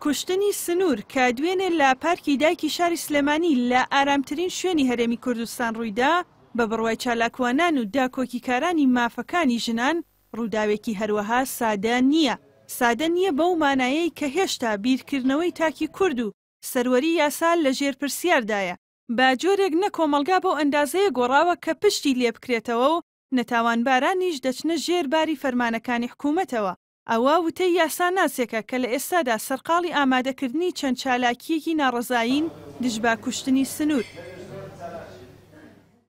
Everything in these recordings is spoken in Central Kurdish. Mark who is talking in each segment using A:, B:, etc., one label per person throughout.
A: کوشتنی سنوور کە دوێنێ لە پارکی دایکی شاری سلێمانی لە ئارامترین شوێنی هەرێمی کوردستان ڕوویدا بە بڕوای چالاکوانان و داکۆکیکارانی مافەکانی ژنان ڕووداوێکی هەروەها سادە نییە. سادە نییە بەو مانایەی کە هێشتا بیرکردنەوەی تاکی کورد و سەروەری یاسا لە ژێرپرسیاردایە. با جۆرێک نە کۆمەلگا بەو ئەندازەیە گۆڕاوە کە پشتی لێ بکرێتەوە و نەتاوانبارانیش دەچنە ژێر باری فەرمانەکانی حکوومەتەوە. ئەوە وتەی یاساناسێکە کە لە ئێستادا سەرقاڵی ئامادەکردنی چەند چالاکیەکی ناڕەزایین دژبا کوشتنی سنوور.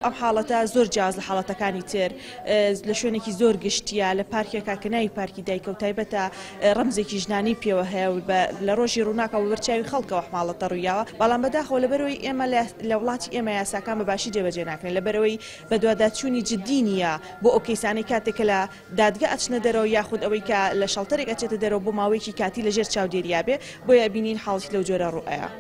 B: ئەم حاڵەتە زۆر جیاز لە حاڵەتەکانی تر لە شوێنێکی زۆر گشتیە لە پارکێکا کە ناوی پارکی دایکە و تایبەتە ڕەمزێکی ژنانی پێوە هەیە و لە ڕۆژی ڕووناکە و بەرچاوی خەڵکەوە حاڵەتە ڕوویاوە. بەڵام بەداخەوە لەبەرەوەی ئێمە لە وڵاتی ئێمە یاساکان بەباشی جێبەجێ ناکرێن، لەبەرەوەی بە دوواداچوونی جددی نییە بۆ ئەو کەیسانەی کاتێکە لە دادگا ئەچنە دەرەوە یاخود ئەوەی کە لە شەڵتەرێک ئەچێتە دەرەوە بۆ ماوەیەکی کاتی لەژێر چاودێرییا بێ بۆیە بینین حاڵی لەو جۆرە ڕوئەیە.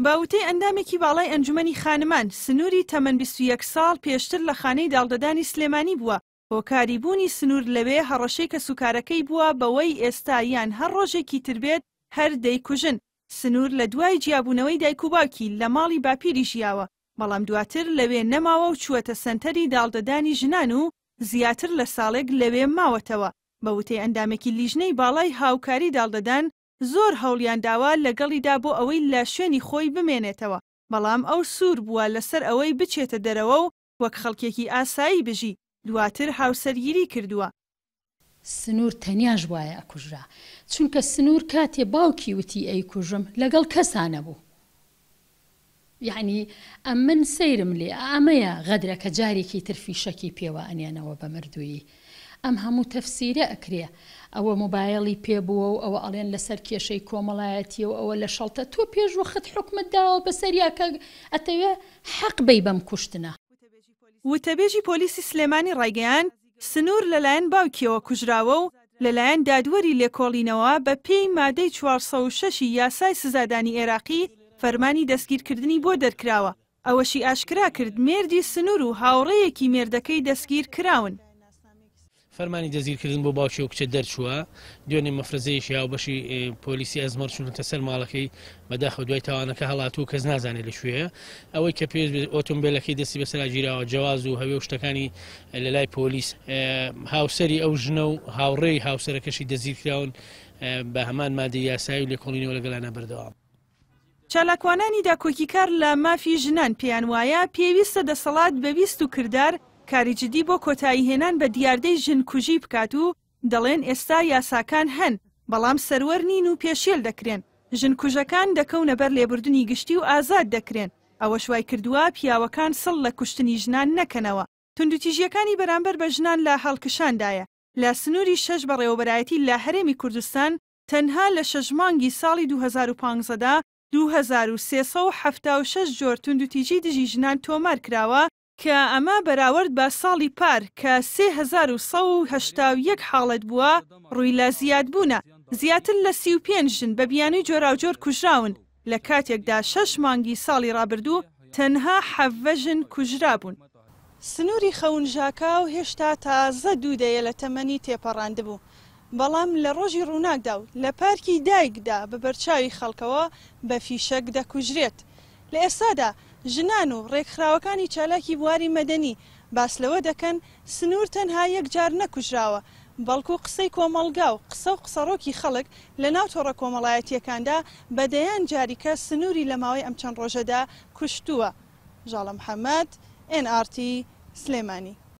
A: باوتەی ئەندامێکی باڵای ئەنجومەنی خانمان سنووری تەمەن 21 ساڵ پێشتر لە خانەی داڵدەدانی سلێمانی بووە. هۆکاریبوونی سنوور لەوێ هەڕەشەی کە سوکارەکەی بووە بەوەی ئێستا یان هەر ڕۆژێکی تربێت هەر دەیکوژن. سنوور لە دوای جیابوونەوەی دایک و باوکی لە ماڵی باپیری ژیاوە، بەڵام دواتر لەوێ نەماوە و چووەتە سەنتەری داڵدەدانی ژنان و زیاتر لە ساڵێک لەوێ ماوەتەوە. بەوتەی ئەندامێکی لیژنەی باڵای هاوکاری داڵدەدان زۆر هەوڵیان داوا لەگەڵیدا بۆ ئەوەی لە شوێنی خۆی بمێنێتەوە، بەڵام ئەو سوور بووە لەسەر ئەوەی بچێتە دەرەوە و وەک خەڵکێکی ئاسایی بژی. دواتر هاوسەرگیری کردووە.
C: سنوور تەنیاش وایە ئەکوژرا، چونکە سنوور کاتێ باوکی وتی ئەی کوژم لەگەڵ کەسانە بوو. یعنی ئەم من سەیرم لێ ئەمەیە غەدرەکە جارێکی تر فیشەکی پێوە ئەنێنەوە بە مردووی. ئەم هەموو تەفسیرە ئەکرێ. ئەوە مۆبایڵی پێبووە و ئەوە ئەڵێن لەسەر کێشەی کۆمەڵایەتی و ئەوە لە شەڵتە تۆ پێش وەخت حکومت داوە بەسەریاکە ئەتەوێ حەق بەی بەم کوشتنە.
A: وتەبێژی پۆلیسی سلێمانی ڕایگەیاند سنوور لەلایەن باوکیەوە کوژراوە و لەلایەن دادوەری لێکۆڵینەوە بە پێی مادەی 406 یاسای سزادانی عێراقی فەرمانی دەستگیرکردنی بۆ دەرکراوە. ئەوەشی ئاشکرا کرد مێردی سنوور و هاوڕێیەکی مێردەکەی دەستگیر کراون.
D: فەرمانی دەزیرکردن بۆ باوکی و کچە دەرچووە، دوێنێ مەفرەزەیەکی یا بەشی پۆلیسی ئەزمەر چوونەتە سەر ماڵەکەی بەداخە دوای تاوانەکە هەڵاتوو کەس نازانێت لەکوێیە. ئەوەی کە پێویست ئۆتۆمبیلەکەی دەستی بەسەرا گیراوە جیاواز و هەوێ و شتەکانی لەلای پۆلیس هاوسەری ئەو ژنە و هاوڕێی هاوسەرەکەشی دەزیرکراون بە هەمان مادەی یاسایی و لێکۆڵینەوە لەگەڵانە بەردەوام.
A: چالاکوانانی داکۆکیکار لە مافی ژنان پێیان وایە پێویستە دەسەڵات بەویست و کردار کاری جدی بۆ کۆتایی هێنان بە دیاردەی ژنکوژی بکات و دەڵێن ئێستا یاساکان هەن، بەڵام سەروەر نین و پێشێل دەکرێن. ژنکوژەکان دەکەونە بەر لێبوردنی گشتی و ئازاد دەکرێن. ئەوە شوای کردووە پیاوەکان سڵ لە کوشتنی ژنان نەکەنەوە. توندوتیژیەکانی بەرامبەر بە ژنان لە هەڵکشاندایە. لە سنووری 6 بەڕێوەبەرایەتی لە هەرێمی کوردستان تەنها لە 6 مانگی ساڵی 2015دا 2376 جۆر توندوتیژی دژی ژنان تۆمار کراوە کە ئەمە بەراورد بە ساڵی پار کە 3181 حاڵەت بووە ڕووی لە زیادبوونە. زیاتر لە 35 ژن بە بیانووی جۆراوجۆر کوژراون. لە کاتێکدا 6 مانگی ساڵی ڕابردوو تەنها 7 ژن کوژرا بوون. سنووری خەونژاکا و هێشتا تازە دوودەیە لە تەمەنی تێپەڕاندبوو، بەڵام لە ڕۆژی ڕووناکدا و لە پارکی دایکدا بە بەرچاوی خەڵکەوە بە فیشەک دەکوژرێت. لە ئێستادا ژنان و ڕێکخراوەکانی چالاکی بواری مەدەنی باس لەوە دەکەن سنوور تەنها یەک جار نەکوژراوە، بەڵکو قسەی کۆمەڵگا و قسە و قسەڕۆکی خەڵک لە ناو تۆڕە کۆمەڵایەتیەکاندا بەدەیان جاریکە سنووری لە ماوەی ئەم چەند ڕۆژەدا کوشتووە. ژاڵە محەممەد، NRT سلێمانی.